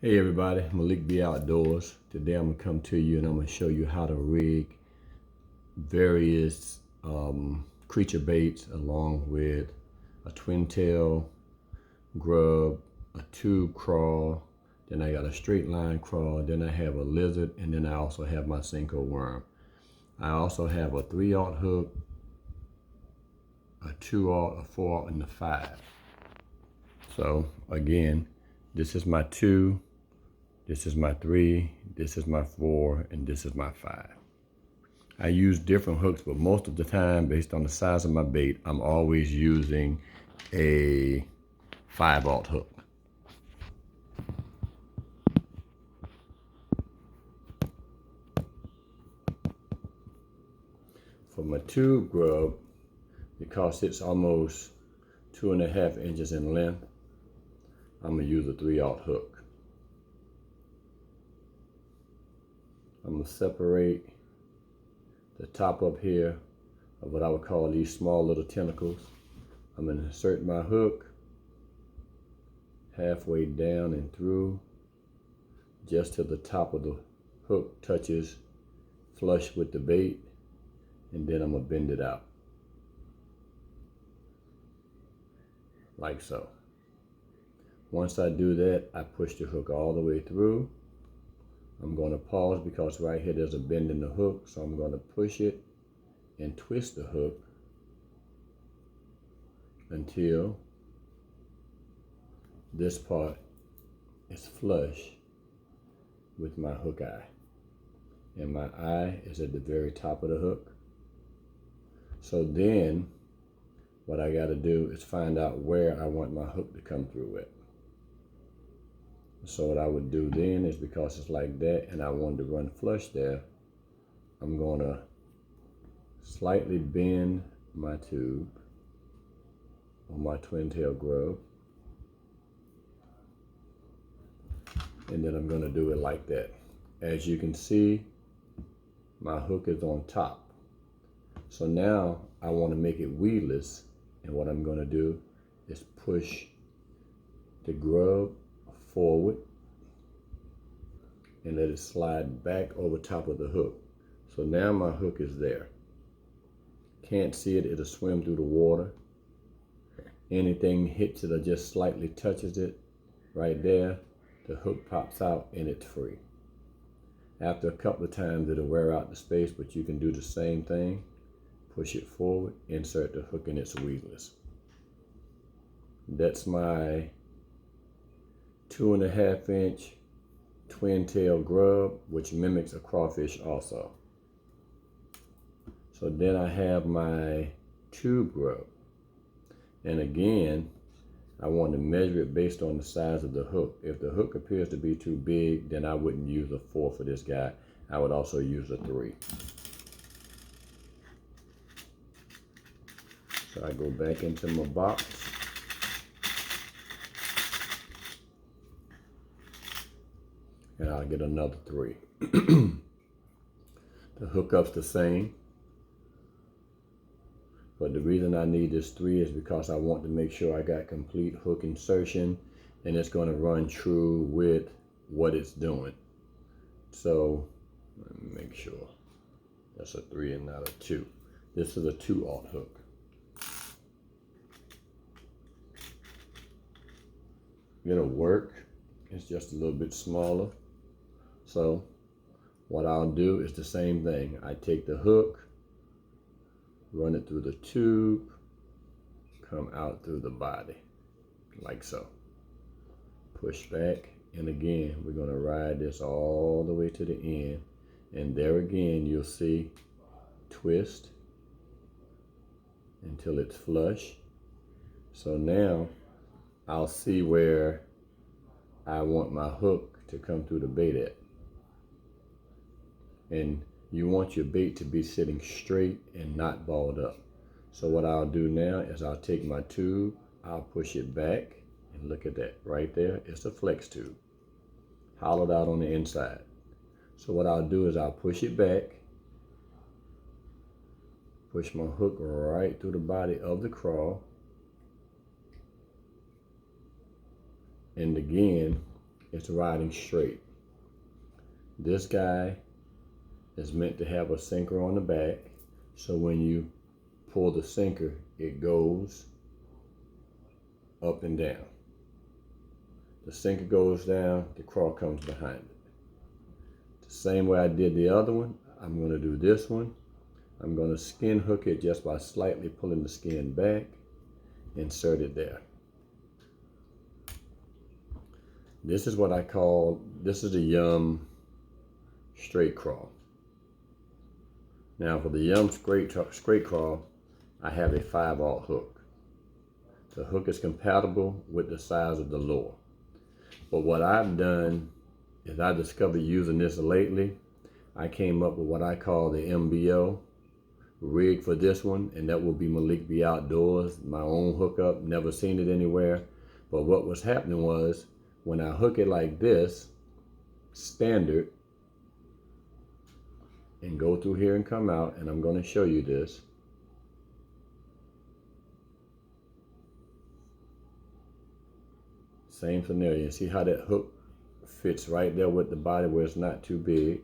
Hey everybody, Malik B.Outdoors. Today I'm going to come to you and I'm going to show you how to rig various creature baits along with a twin tail grub, a tube crawl, then I got a straight line crawl, then I have a lizard, and then I also have my Senko worm. I also have a 3/0 hook, a 2/0, a 4/0, and a 5. So again, this is my 2, this is my 3, this is my 4, and this is my 5. I use different hooks, but most of the time, based on the size of my bait, I'm always using a 5/0 hook. For my tube grub, because it's almost 2.5 inches in length, I'm gonna use a 3/0 hook. I'm gonna separate the top up here of what I would call these small little tentacles. I'm gonna insert my hook halfway down and through, just till the top of the hook touches flush with the bait, and then I'm gonna bend it out like so. Once I do that, I push the hook all the way through. I'm going to pause because right here there's a bend in the hook, so I'm going to push it and twist the hook until this part is flush with my hook eye. And my eye is at the very top of the hook. So then what I got to do is find out where I want my hook to come through at. So what I would do then is, because it's like that and I wanted to run flush there, I'm going to slightly bend my tube on my twin tail grub, and then I'm going to do it like that. As you can see, my hook is on top. So now I want to make it weedless, and what I'm going to do is push the grub forward and let it slide back over top of the hook. So now my hook is there. Can't see it, it'll swim through the water. Anything hits it or just slightly touches it, right there, the hook pops out and it's free. After a couple of times it'll wear out the space, but you can do the same thing. Push it forward, insert the hook, and it's weedless. That's my 2.5 inch twin tail grub, which mimics a crawfish also. So then I have my tube grub. And again, I want to measure it based on the size of the hook. If the hook appears to be too big, then I wouldn't use a 4 for this guy. I would also use a 3. So I go back into my box. And I'll get another 3. The hookup's the same, but the reason I need this 3 is because I want to make sure I got complete hook insertion and it's going to run true with what it's doing. So let me make sure that's a 3 and not a 2. This is a 2/0 hook. It'll work. It's just a little bit smaller. So what I'll do is the same thing. I take the hook, run it through the tube, come out through the body, like so. Push back, and again, we're gonna ride this all the way to the end. And there again, you'll see twist until it's flush. So now I'll see where I want my hook to come through the bait at. And you want your bait to be sitting straight and not balled up. So what I'll do now is I'll take my tube, I'll push it back, and look at that, right there, it's a flex tube, hollowed out on the inside. So what I'll do is I'll push it back, push my hook right through the body of the crawl, and again, it's riding straight. This guy is meant to have a sinker on the back, so when you pull the sinker, it goes up and down. The sinker goes down, the craw comes behind it. The same way I did the other one, I'm going to do this one. I'm going to skin hook it just by slightly pulling the skin back, insert it there. This is what I call, this is the Yum straight craw. Now for the Yum straight craw, I have a 5/0 hook. The hook is compatible with the size of the lure. But what I've done is I discovered using this lately, I came up with what I call the MBO rig for this one, and that will be Malik B.Outdoors, my own hookup, never seen it anywhere. But what was happening was, when I hook it like this, standard, and go through here and come out, and I'm going to show you this. Same scenario. See how that hook fits right there with the body where it's not too big.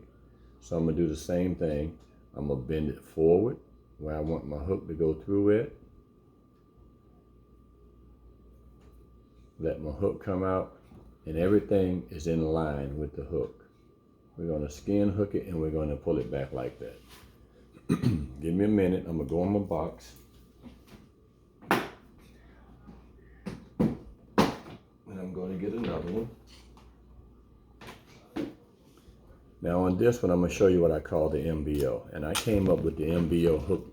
So I'm going to do the same thing. I'm going to bend it forward where I want my hook to go through it. Let my hook come out, and everything is in line with the hook. We're going to skin hook it, and we're going to pull it back like that. Give me a minute. I'm going to go in my box. And I'm going to get another one. Now on this one, I'm going to show you what I call the MBO. And I came up with the MBO hook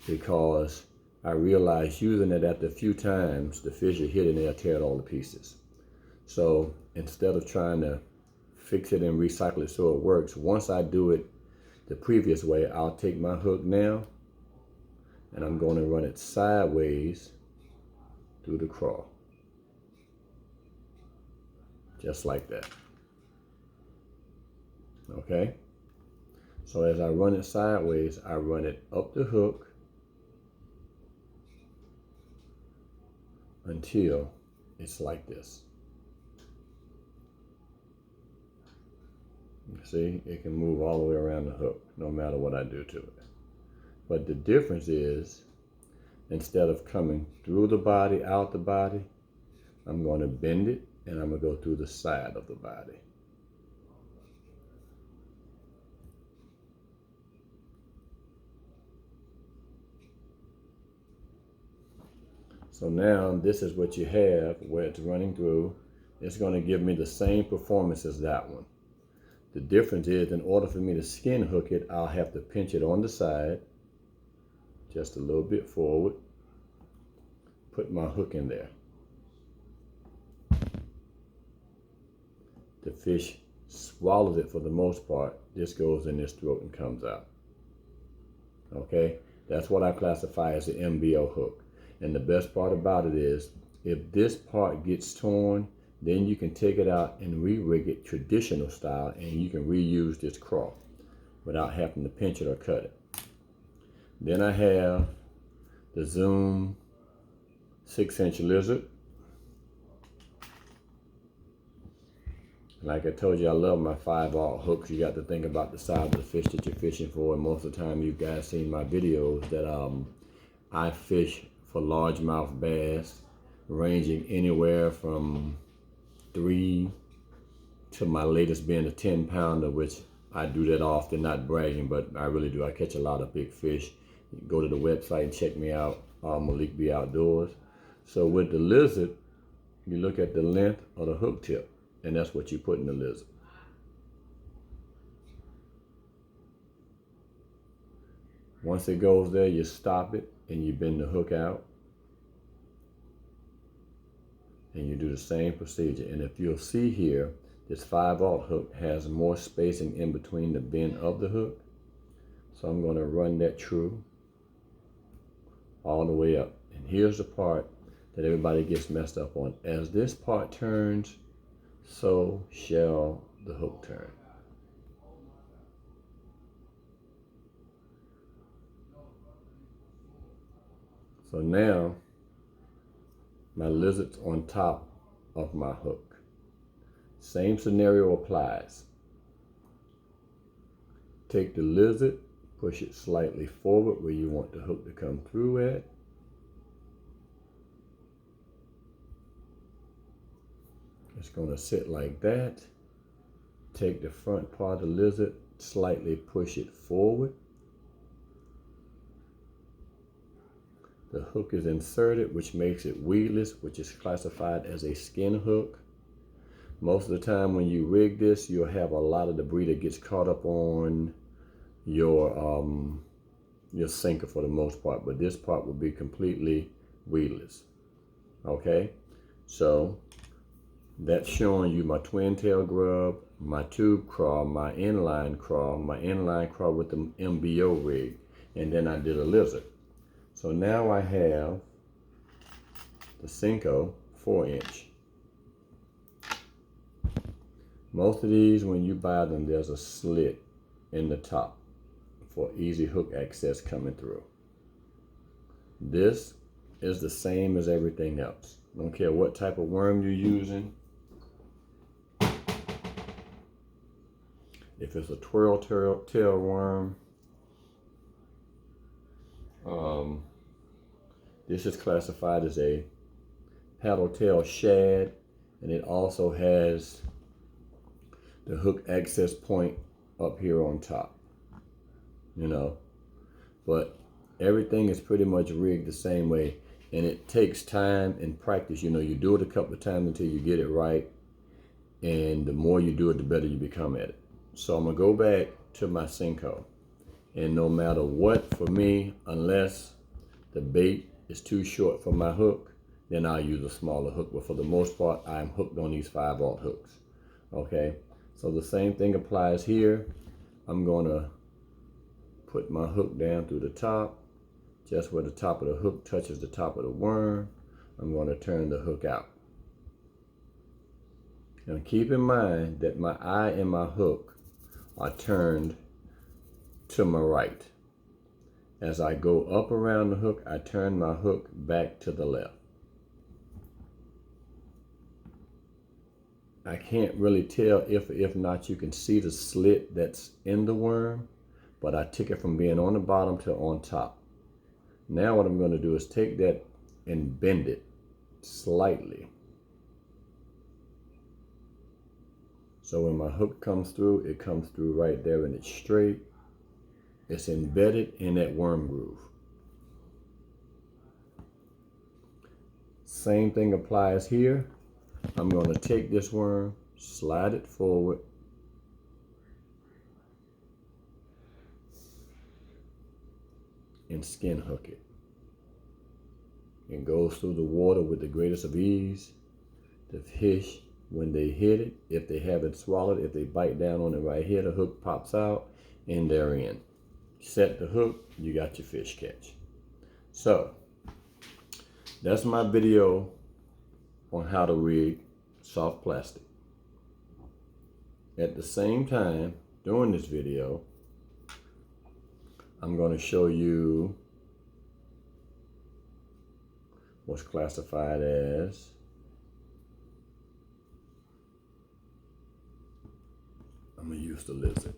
because I realized using it after a few times, the fish are hit and they'll tear it all to pieces. So instead of trying to fix it and recycle it so it works, once I do it the previous way, I'll take my hook now and I'm going to run it sideways through the craw. Just like that. Okay? So as I run it sideways, I run it up the hook until it's like this. You see, it can move all the way around the hook, no matter what I do to it. But the difference is, instead of coming through the body, out the body, I'm going to bend it and I'm going to go through the side of the body. So now this is what you have where it's running through. It's going to give me the same performance as that one. The difference is, in order for me to skin hook it, I'll have to pinch it on the side, just a little bit forward, put my hook in there. The fish swallows it for the most part. This goes in its throat and comes out. Okay, that's what I classify as the MBO hook. And the best part about it is, if this part gets torn, then you can take it out and re-rig it traditional style, and you can reuse this craw without having to pinch it or cut it. Then I have the Zoom 6-inch lizard. Like I told you, I love my 5/0 hooks. You got to think about the size of the fish that you're fishing for, and most of the time you guys seen my videos that I fish for largemouth bass, ranging anywhere from 3 to my latest being a 10-pounder, which I do that often, not bragging, but I really do. I catch a lot of big fish. Go to the website and check me out, Malik B.Outdoors. So with the lizard, you look at the length of the hook tip, and that's what you put in the lizard. Once it goes there, you stop it and you bend the hook out. And you do the same procedure. And if you'll see here, this 5/0 hook has more spacing in between the bend of the hook. So I'm going to run that true all the way up. And here's the part that everybody gets messed up on. As this part turns, so shall the hook turn. So now my lizard's on top of my hook. Same scenario applies. Take the lizard, push it slightly forward where you want the hook to come through at. It's going to sit like that. Take the front part of the lizard, slightly push it forward. The hook is inserted, which makes it weedless, which is classified as a skin hook. Most of the time when you rig this, you'll have a lot of debris that gets caught up on your sinker for the most part, but this part will be completely weedless. Okay, so that's showing you my twin tail grub, my tube craw, my inline craw with the MBO rig, and then I did a lizard. So now I have the Senko 4-inch. Most of these, when you buy them, there's a slit in the top for easy hook access coming through. This is the same as everything else. Don't care what type of worm you're using. If it's a twirl tail worm, this is classified as a paddle tail shad, and it also has the hook access point up here on top, you know. But everything is pretty much rigged the same way, and it takes time and practice. You know, you do it a couple of times until you get it right, and the more you do it, the better you become at it. So I'm gonna go back to my Senko, and no matter what, for me, unless the bait is too short for my hook, then I'll use a smaller hook. But for the most part, I'm hooked on these 5/0 hooks. Okay, so the same thing applies here. I'm gonna put my hook down through the top, just where the top of the hook touches the top of the worm. I'm gonna turn the hook out. Now keep in mind that my eye and my hook are turned to my right. As I go up around the hook, I turn my hook back to the left. I can't really tell if not you can see the slit that's in the worm, but I took it from being on the bottom to on top. Now what I'm going to do is take that and bend it slightly. So when my hook comes through, it comes through right there and it's straight. It's embedded in that worm groove. Same thing applies here. I'm going to take this worm, slide it forward, and skin hook it. It goes through the water with the greatest of ease. The fish, when they hit it, if they haven't swallowed, if they bite down on it right here, the hook pops out and they're in. Set the hook, you got your fish catch. So that's my video on how to rig soft plastic. At the same time, during this video, I'm going to show you what's classified as I'm going to use the lizard.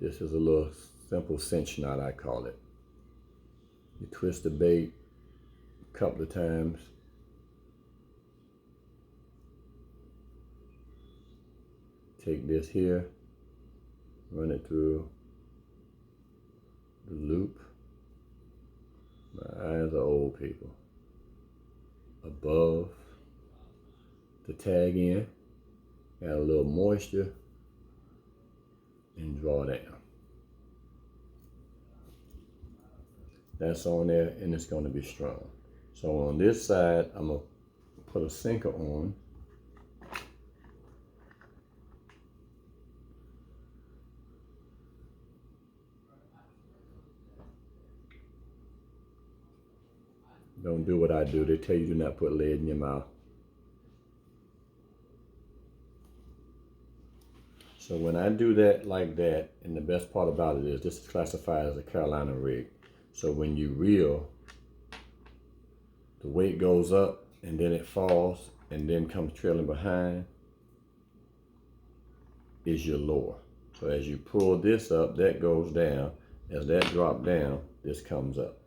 This is a little simple cinch knot, I call it. You twist the bait a couple of times. Take this here, run it through the loop. My eyes are old, people. Above the tag end, add a little moisture, and draw down. That's on there, and it's going to be strong. So on this side, I'm going to put a sinker on. Don't do what I do. They tell you do not put lead in your mouth. So when I do that like that, and the best part about it is this is classified as a Carolina rig. So when you reel, the weight goes up and then it falls and then comes trailing behind is your lure. So as you pull this up, that goes down. As that drops down, this comes up.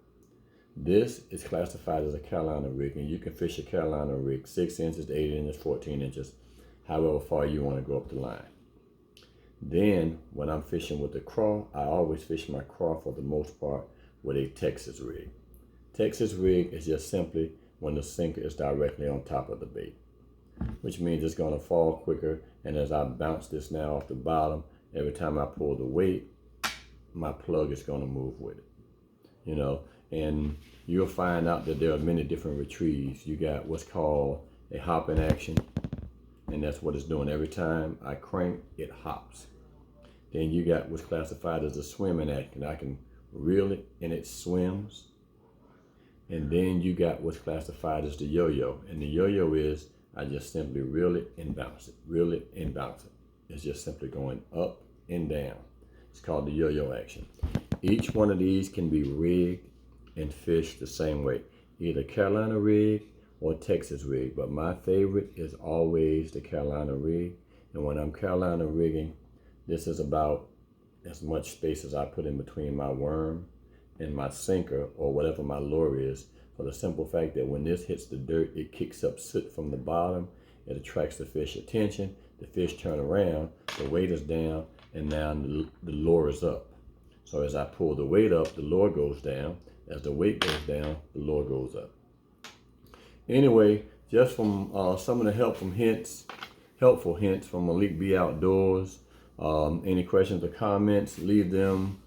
This is classified as a Carolina rig, and you can fish a Carolina rig 6 inches, 8 inches, 14 inches, however far you want to go up the line. Then when I'm fishing with the craw, I always fish my craw for the most part with a Texas rig. Texas rig is just simply when the sinker is directly on top of the bait, which means it's going to fall quicker. And as I bounce this now off the bottom, every time I pull the weight, my plug is going to move with it, you know. And you'll find out that there are many different retrieves. You got what's called a hopping action, and that's what it's doing. Every time I crank, it hops. Then you got what's classified as a swimming action. I can reel it and it swims. And then you got what's classified as the yo-yo. And the yo-yo is I just simply reel it and bounce it, reel it and bounce it. It's just simply going up and down. It's called the yo-yo action. Each one of these can be rigged and fished the same way, either Carolina rig or Texas rig, but my favorite is always the Carolina rig. And when I'm Carolina rigging, this is about as much space as I put in between my worm and my sinker or whatever my lure is, for the simple fact that when this hits the dirt, it kicks up soot from the bottom, it attracts the fish attention, the fish turn around, the weight is down, and now the lure is up. So as I pull the weight up, the lure goes down. As the weight goes down, the lure goes up. Anyway, just from some of the helpful hints from Malik B.Outdoors. Any questions or comments, leave them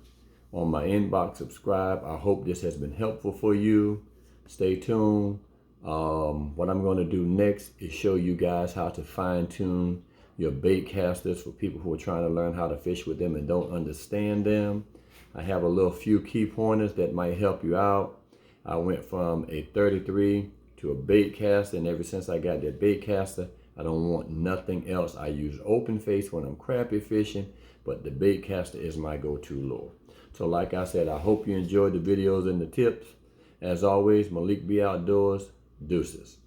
on my inbox, subscribe. I hope this has been helpful for you. Stay tuned. What I'm going to do next is show you guys how to fine tune your bait casters for people who are trying to learn how to fish with them and don't understand them. I have a few key pointers that might help you out. I went from a 33 to a bait caster, and ever since I got that bait caster, I don't want nothing else. I use open face when I'm crappie fishing, but the bait caster is my go-to lure. So like I said, I hope you enjoyed the videos and the tips. As always, Malik B.Outdoors, deuces.